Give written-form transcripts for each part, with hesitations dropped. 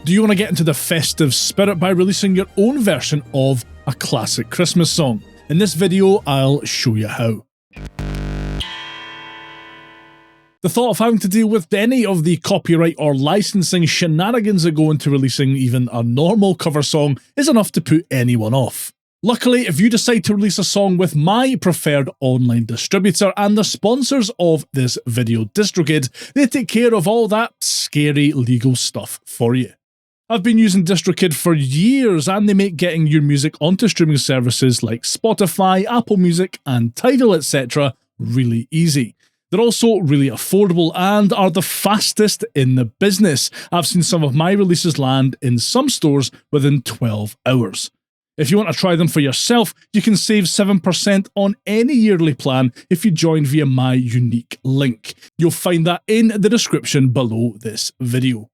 Do you want to get into the festive spirit by releasing your own version of a classic Christmas song? In this video, I'll show you how. The thought of having to deal with any of the copyright or licensing shenanigans that go into releasing even a normal cover song is enough to put anyone off. Luckily, if you decide to release a song with my preferred online distributor and the sponsors of this video, DistroKid, they take care of all that scary legal stuff for you. I've been using DistroKid for years and they make getting your music onto streaming services like Spotify, Apple Music and Tidal etc. really easy. They're also really affordable and are the fastest in the business. I've seen some of my releases land in some stores within 12 hours. If you want to try them for yourself, you can save 7% on any yearly plan if you join via my unique link. You'll find that in the description below this video.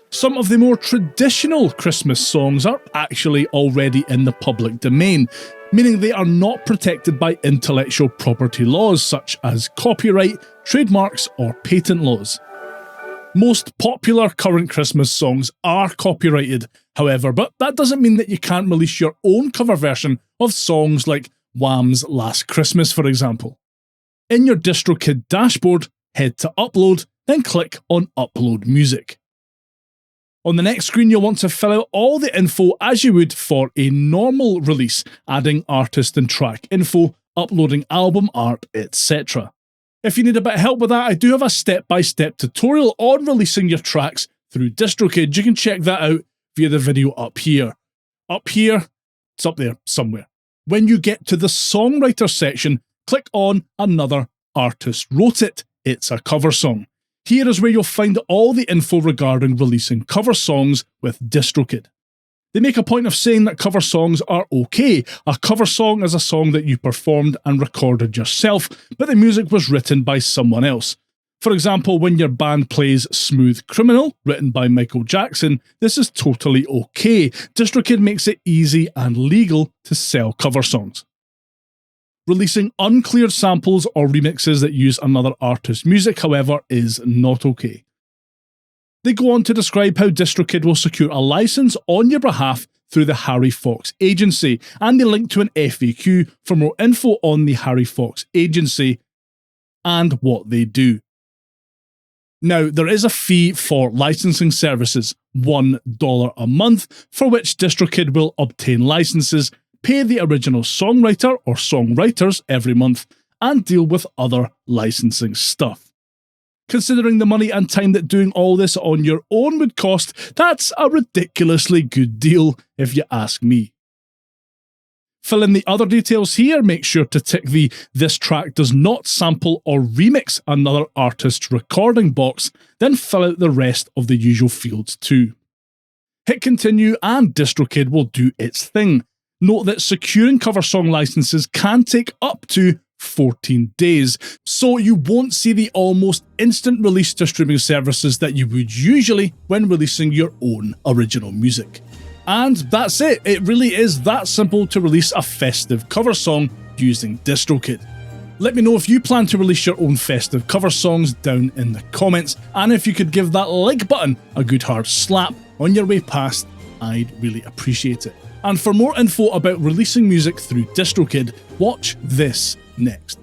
Some of the more traditional Christmas songs are actually already in the public domain, meaning they are not protected by intellectual property laws such as copyright, trademarks, or patent laws. Most popular current Christmas songs are copyrighted, however, but that doesn't mean that you can't release your own cover version of songs like Wham's Last Christmas, for example. In your DistroKid dashboard, head to Upload, then click on Upload Music. On the next screen, you'll want to fill out all the info as you would for a normal release, adding artist and track info, uploading album art, etc. If you need a bit of help with that, I do have a step-by-step tutorial on releasing your tracks through DistroKid. You can check that out via the video up here. Up here, it's up there somewhere. When you get to the songwriter section, click on Another Artist Wrote It. It's a cover song. Here is where you'll find all the info regarding releasing cover songs with DistroKid. They make a point of saying that cover songs are okay. A cover song is a song that you performed and recorded yourself, but the music was written by someone else. For example, when your band plays Smooth Criminal, written by Michael Jackson, this is totally okay. DistroKid makes it easy and legal to sell cover songs. Releasing uncleared samples or remixes that use another artist's music, however, is not okay. They go on to describe how DistroKid will secure a license on your behalf through the Harry Fox Agency, and they link to an FAQ for more info on the Harry Fox Agency and what they do. Now, there is a fee for licensing services, $1 a month, for which DistroKid will obtain licenses, pay the original songwriter or songwriters every month, and deal with other licensing stuff. Considering the money and time that doing all this on your own would cost, that's a ridiculously good deal, if you ask me. Fill in the other details here, make sure to tick the "This track does not sample or remix another artist's recording" box, then fill out the rest of the usual fields too. Hit continue and DistroKid will do its thing. Note that securing cover song licenses can take up to 14 days, so you won't see the almost instant release to streaming services that you would usually when releasing your own original music. And that's it. It really is that simple to release a festive cover song using DistroKid. Let me know if you plan to release your own festive cover songs down in the comments, and if you could give that like button a good hard slap on your way past, I'd really appreciate it. And for more info about releasing music through DistroKid, watch this next.